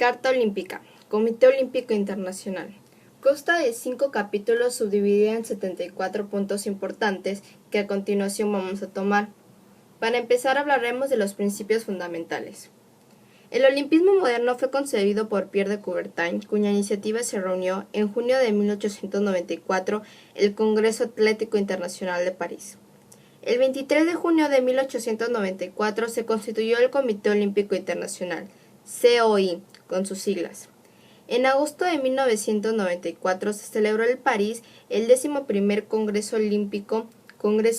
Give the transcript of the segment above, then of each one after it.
Carta Olímpica, Comité Olímpico Internacional. Consta de 5 capítulos subdividida en 74 puntos importantes que a continuación vamos a tomar. Para empezar hablaremos de los principios fundamentales. El olimpismo moderno fue concebido por Pierre de Coubertin, cuya iniciativa se reunió en junio de 1894 el Congreso Atlético Internacional de París. El 23 de junio de 1894 se constituyó el Comité Olímpico Internacional, COI, con sus siglas. En agosto de 1994 se celebró en París el 11º Congreso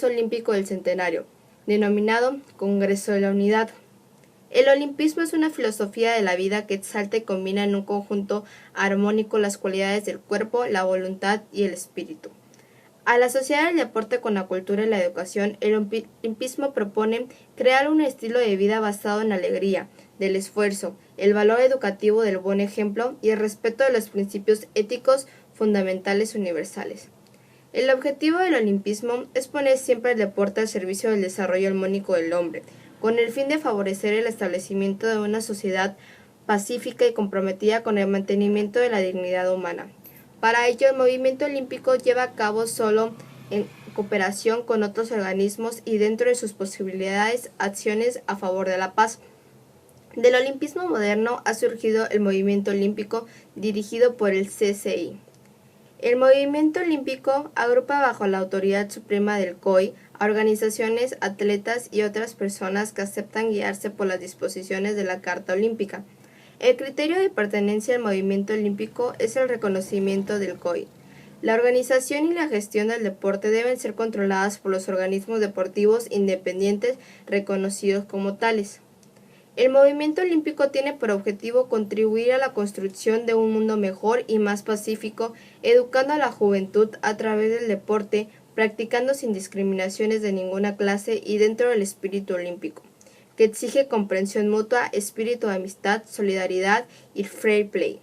Olímpico del Centenario, denominado Congreso de la Unidad. El olimpismo es una filosofía de la vida que exalta y combina en un conjunto armónico las cualidades del cuerpo, la voluntad y el espíritu. Al asociar el deporte con la cultura y la educación, el olimpismo propone crear un estilo de vida basado en la alegría, del esfuerzo, el valor educativo del buen ejemplo y el respeto de los principios éticos fundamentales universales. El objetivo del olimpismo es poner siempre el deporte al servicio del desarrollo armónico del hombre, con el fin de favorecer el establecimiento de una sociedad pacífica y comprometida con el mantenimiento de la dignidad humana. Para ello, el movimiento olímpico lleva a cabo solo en cooperación con otros organismos y dentro de sus posibilidades acciones a favor de la paz. Del olimpismo moderno ha surgido el movimiento olímpico dirigido por el CCI. El movimiento olímpico agrupa bajo la autoridad suprema del COI a organizaciones, atletas y otras personas que aceptan guiarse por las disposiciones de la Carta Olímpica. El criterio de pertenencia al movimiento olímpico es el reconocimiento del COI. La organización y la gestión del deporte deben ser controladas por los organismos deportivos independientes reconocidos como tales. El movimiento olímpico tiene por objetivo contribuir a la construcción de un mundo mejor y más pacífico, educando a la juventud a través del deporte, practicando sin discriminaciones de ninguna clase y dentro del espíritu olímpico, que exige comprensión mutua, espíritu de amistad, solidaridad y fair play.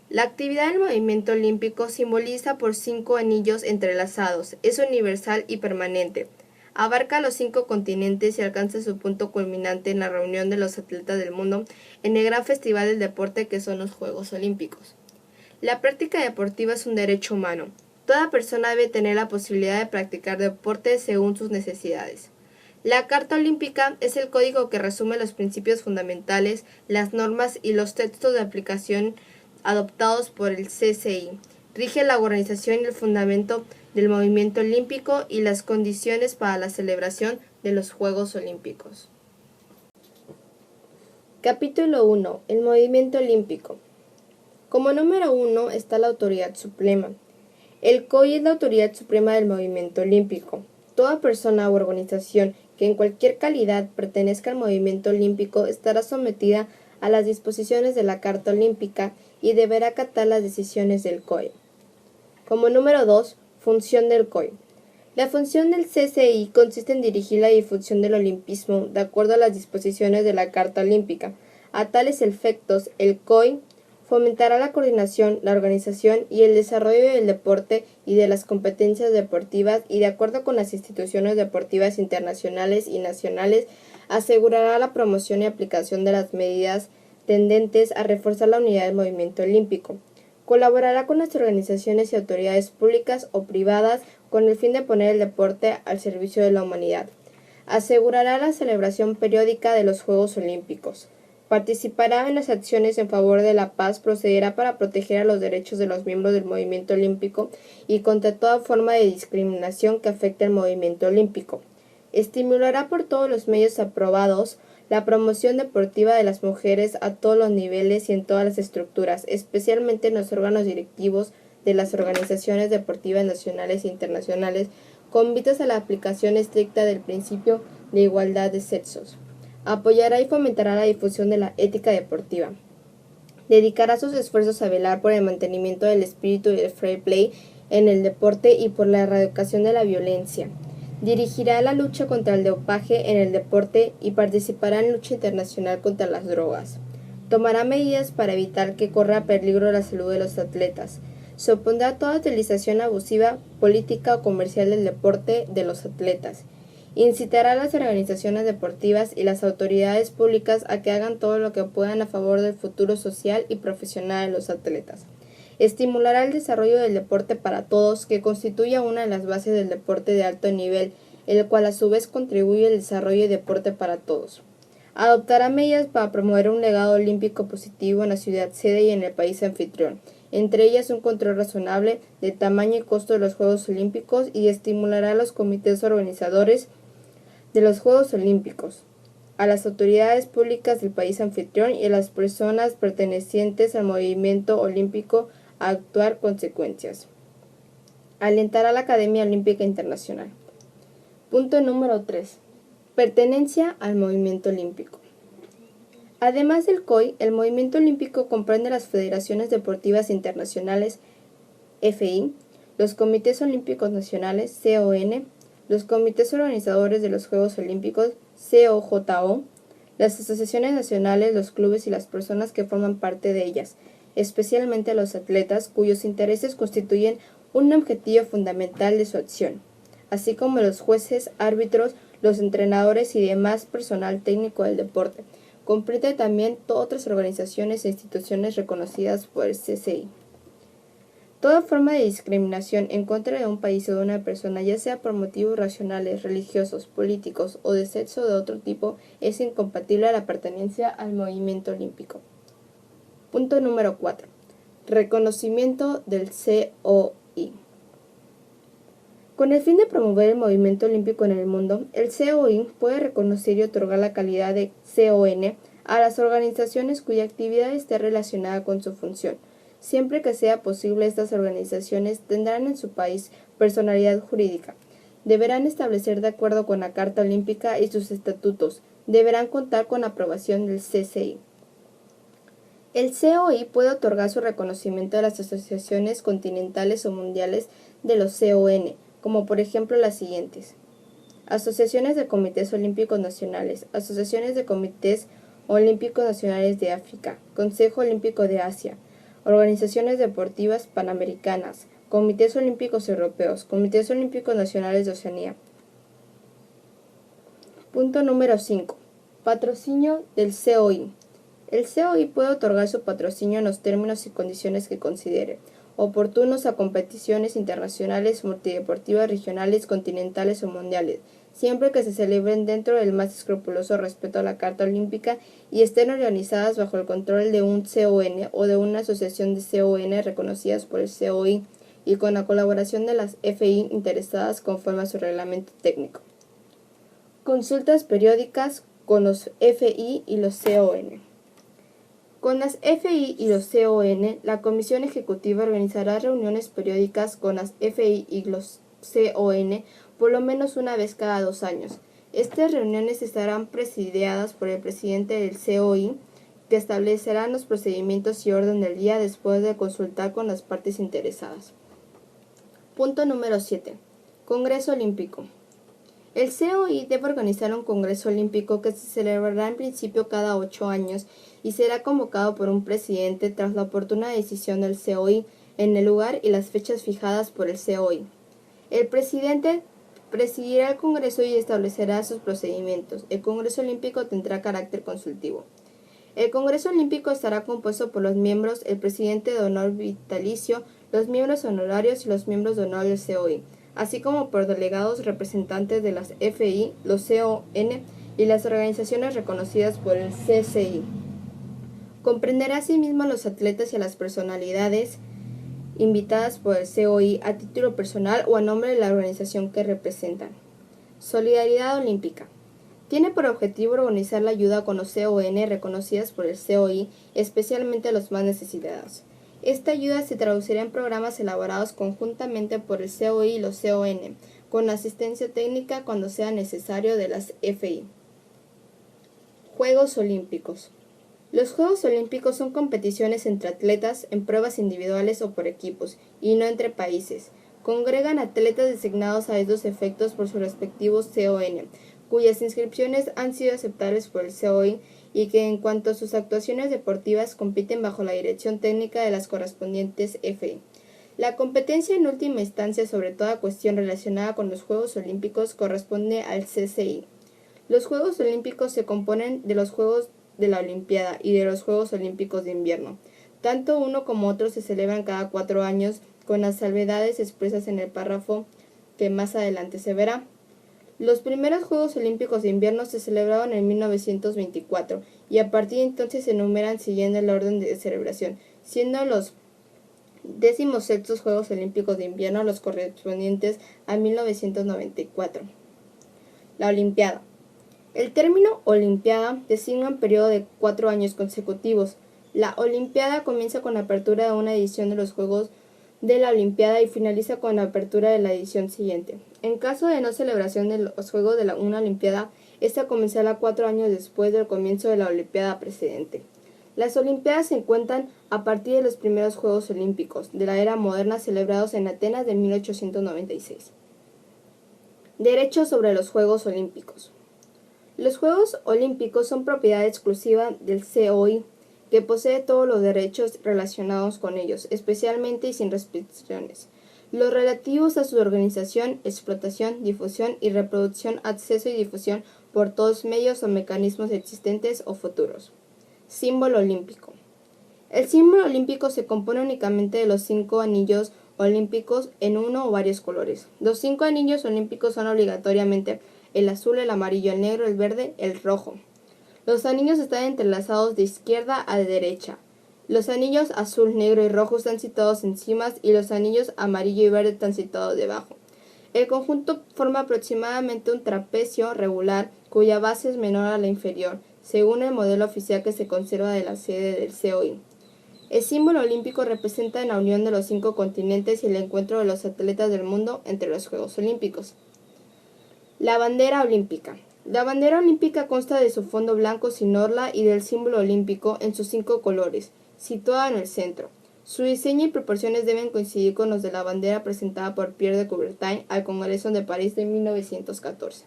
La actividad del movimiento olímpico simboliza por 5 anillos entrelazados, es universal y permanente. Abarca los 5 continentes y alcanza su punto culminante en la reunión de los atletas del mundo en el gran festival del deporte que son los Juegos Olímpicos. La práctica deportiva es un derecho humano. Toda persona debe tener la posibilidad de practicar deporte según sus necesidades. La Carta Olímpica es el código que resume los principios fundamentales, las normas y los textos de aplicación adoptados por el CCI. Rige la organización y el fundamento del movimiento olímpico y las condiciones para la celebración de los Juegos Olímpicos. Capítulo 1. El movimiento olímpico. Como número 1 está la autoridad suprema. El COI es la autoridad suprema del movimiento olímpico. Toda persona u organización que en cualquier calidad pertenezca al movimiento olímpico estará sometida a las disposiciones de la Carta Olímpica y deberá acatar las decisiones del COI. Como número 2, función del COI. La función del CCI consiste en dirigir la difusión del olimpismo de acuerdo a las disposiciones de la Carta Olímpica. A tales efectos, el COI fomentará la coordinación, la organización y el desarrollo del deporte y de las competencias deportivas y, de acuerdo con las instituciones deportivas internacionales y nacionales, asegurará la promoción y aplicación de las medidas tendentes a reforzar la unidad del movimiento olímpico. Colaborará con las organizaciones y autoridades públicas o privadas con el fin de poner el deporte al servicio de la humanidad. Asegurará la celebración periódica de los Juegos Olímpicos. Participará en las acciones en favor de la paz, procederá para proteger a los derechos de los miembros del movimiento olímpico y contra toda forma de discriminación que afecte al movimiento olímpico. Estimulará por todos los medios aprobados la promoción deportiva de las mujeres a todos los niveles y en todas las estructuras, especialmente en los órganos directivos de las organizaciones deportivas nacionales e internacionales, con vistas a la aplicación estricta del principio de igualdad de sexos. Apoyará y fomentará la difusión de la ética deportiva. Dedicará sus esfuerzos a velar por el mantenimiento del espíritu del fair play en el deporte y por la erradicación de la violencia. Dirigirá la lucha contra el dopaje en el deporte y participará en lucha internacional contra las drogas. Tomará medidas para evitar que corra peligro la salud de los atletas. Se opondrá a toda utilización abusiva, política o comercial del deporte de los atletas. Incitará a las organizaciones deportivas y las autoridades públicas a que hagan todo lo que puedan a favor del futuro social y profesional de los atletas. Estimulará el desarrollo del deporte para todos, que constituya una de las bases del deporte de alto nivel, el cual a su vez contribuye al desarrollo de deporte para todos. Adoptará medidas para promover un legado olímpico positivo en la ciudad sede y en el país anfitrión, entre ellas un control razonable del tamaño y costo de los Juegos Olímpicos, y estimulará a los comités organizadores de los Juegos Olímpicos, a las autoridades públicas del país anfitrión y a las personas pertenecientes al movimiento olímpico a actuar consecuencias. Alentará a la Academia Olímpica Internacional. Punto número 3. Pertenencia al movimiento olímpico. Además del COI, el movimiento olímpico comprende las federaciones deportivas internacionales FI, los comités olímpicos nacionales CON, los comités organizadores de los Juegos Olímpicos COJO, las asociaciones nacionales, los clubes y las personas que forman parte de ellas, especialmente los atletas cuyos intereses constituyen un objetivo fundamental de su acción, así como los jueces, árbitros, los entrenadores y demás personal técnico del deporte. Comprende también otras organizaciones e instituciones reconocidas por el CCI. Toda forma de discriminación en contra de un país o de una persona, ya sea por motivos racionales, religiosos, políticos o de sexo o de otro tipo, es incompatible a la pertenencia al movimiento olímpico. Punto número 4. Reconocimiento del COI. Con el fin de promover el movimiento olímpico en el mundo, el COI puede reconocer y otorgar la calidad de CON a las organizaciones cuya actividad esté relacionada con su función. Siempre que sea posible, estas organizaciones tendrán en su país personalidad jurídica. Deberán establecer de acuerdo con la Carta Olímpica y sus estatutos. Deberán contar con aprobación del CCI. El COI puede otorgar su reconocimiento a las asociaciones continentales o mundiales de los CON, como por ejemplo las siguientes: asociaciones de comités olímpicos nacionales, asociaciones de comités olímpicos nacionales de África, Consejo Olímpico de Asia, organizaciones deportivas panamericanas, comités olímpicos europeos, comités olímpicos nacionales de Oceanía. Punto número 5. Patrocinio del COI. El COI puede otorgar su patrocinio en los términos y condiciones que considere oportunos a competiciones internacionales, multideportivas, regionales, continentales o mundiales, siempre que se celebren dentro del más escrupuloso respeto a la Carta Olímpica y estén organizadas bajo el control de un CON o de una asociación de CON reconocidas por el COI y con la colaboración de las FI interesadas conforme a su reglamento técnico. Consultas periódicas con los FI y los CON. Con las FI y los CON, la Comisión Ejecutiva organizará reuniones periódicas con las FI y los CON por lo menos una vez cada 2 años. Estas reuniones estarán presididas por el presidente del COI, que establecerá los procedimientos y orden del día después de consultar con las partes interesadas. Punto número 7. Congreso Olímpico. El COI debe organizar un Congreso Olímpico que se celebrará en principio cada 8 años y será convocado por un presidente tras la oportuna decisión del COI en el lugar y las fechas fijadas por el COI. El presidente presidirá el Congreso y establecerá sus procedimientos. El Congreso Olímpico tendrá carácter consultivo. El Congreso Olímpico estará compuesto por los miembros, el presidente de honor vitalicio, los miembros honorarios y los miembros de honor del COI, así como por delegados representantes de las FI, los CON y las organizaciones reconocidas por el CCI. Comprenderá asimismo a los atletas y a las personalidades invitadas por el COI a título personal o a nombre de la organización que representan. Solidaridad Olímpica. Tiene por objetivo organizar la ayuda con los CON reconocidas por el COI, especialmente a los más necesitados. Esta ayuda se traducirá en programas elaborados conjuntamente por el COI y los CON, con asistencia técnica cuando sea necesario de las FI. Juegos Olímpicos. Los Juegos Olímpicos son competiciones entre atletas en pruebas individuales o por equipos, y no entre países. Congregan atletas designados a estos efectos por sus respectivos CON, cuyas inscripciones han sido aceptables por el COI y que en cuanto a sus actuaciones deportivas compiten bajo la dirección técnica de las correspondientes FI. La competencia en última instancia sobre toda cuestión relacionada con los Juegos Olímpicos corresponde al CCI. Los Juegos Olímpicos se componen de los Juegos de la Olimpiada y de los Juegos Olímpicos de Invierno. Tanto uno como otro se celebran cada 4 años, con las salvedades expresas en el párrafo que más adelante se verá. Los primeros Juegos Olímpicos de Invierno se celebraron en 1924 y a partir de entonces se enumeran siguiendo el orden de celebración, siendo los 16º Juegos Olímpicos de Invierno los correspondientes a 1994. La Olimpiada. El término Olimpiada designa un periodo de 4 años consecutivos. La Olimpiada comienza con la apertura de una edición de los Juegos de la Olimpiada y finaliza con la apertura de la edición siguiente. En caso de no celebración de los Juegos de una Olimpiada, esta comenzará 4 años después del comienzo de la Olimpiada precedente. Las Olimpiadas se encuentran a partir de los primeros Juegos Olímpicos de la era moderna celebrados en Atenas de 1896. Derechos sobre los Juegos Olímpicos. Los Juegos Olímpicos son propiedad exclusiva del COI, que posee todos los derechos relacionados con ellos, especialmente y sin restricciones, los relativos a su organización, explotación, difusión y reproducción, acceso y difusión por todos medios o mecanismos existentes o futuros. Símbolo olímpico. El símbolo olímpico se compone únicamente de los 5 anillos olímpicos en uno o varios colores. Los 5 anillos olímpicos son obligatoriamente el azul, el amarillo, el negro, el verde, el rojo. Los anillos están entrelazados de izquierda a derecha. Los anillos azul, negro y rojo están situados encima y los anillos amarillo y verde están situados debajo. El conjunto forma aproximadamente un trapecio regular cuya base es menor a la inferior, según el modelo oficial que se conserva de la sede del COI. El símbolo olímpico representa la unión de los 5 continentes y el encuentro de los atletas del mundo entre los Juegos Olímpicos. La bandera olímpica. La bandera olímpica consta de su fondo blanco sin orla y del símbolo olímpico en sus 5 colores, situada en el centro. Su diseño y proporciones deben coincidir con los de la bandera presentada por Pierre de Coubertin al Congreso de París de 1914.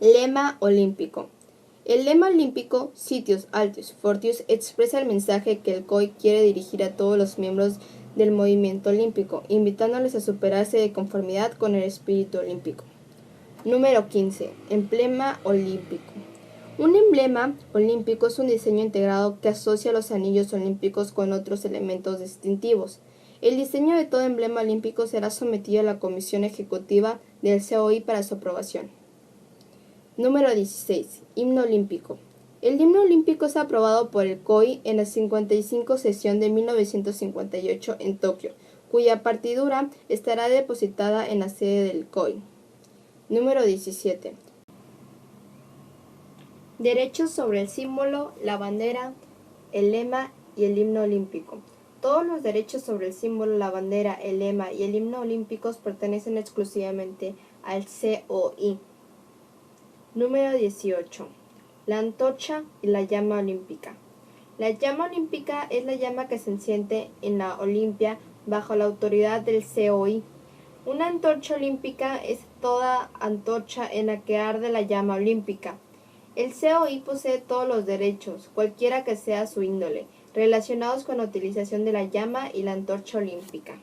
Lema olímpico. El lema olímpico Citius Altius Fortius expresa el mensaje que el COI quiere dirigir a todos los miembros del movimiento olímpico, invitándoles a superarse de conformidad con el espíritu olímpico. Número 15. Emblema olímpico. Un emblema olímpico es un diseño integrado que asocia los anillos olímpicos con otros elementos distintivos. El diseño de todo emblema olímpico será sometido a la Comisión Ejecutiva del COI para su aprobación. Número 16. Himno olímpico. El himno olímpico es aprobado por el COI en la 55 sesión de 1958 en Tokio, cuya partitura estará depositada en la sede del COI. Número 17. Derechos sobre el símbolo, la bandera, el lema y el himno olímpico. Todos los derechos sobre el símbolo, la bandera, el lema y el himno olímpicos pertenecen exclusivamente al COI. Número 18. La antorcha y la llama olímpica. La llama olímpica es la llama que se enciende en la Olimpia bajo la autoridad del COI. Una antorcha olímpica es toda antorcha en la que arde la llama olímpica. El COI posee todos los derechos, cualquiera que sea su índole, relacionados con la utilización de la llama y la antorcha olímpica.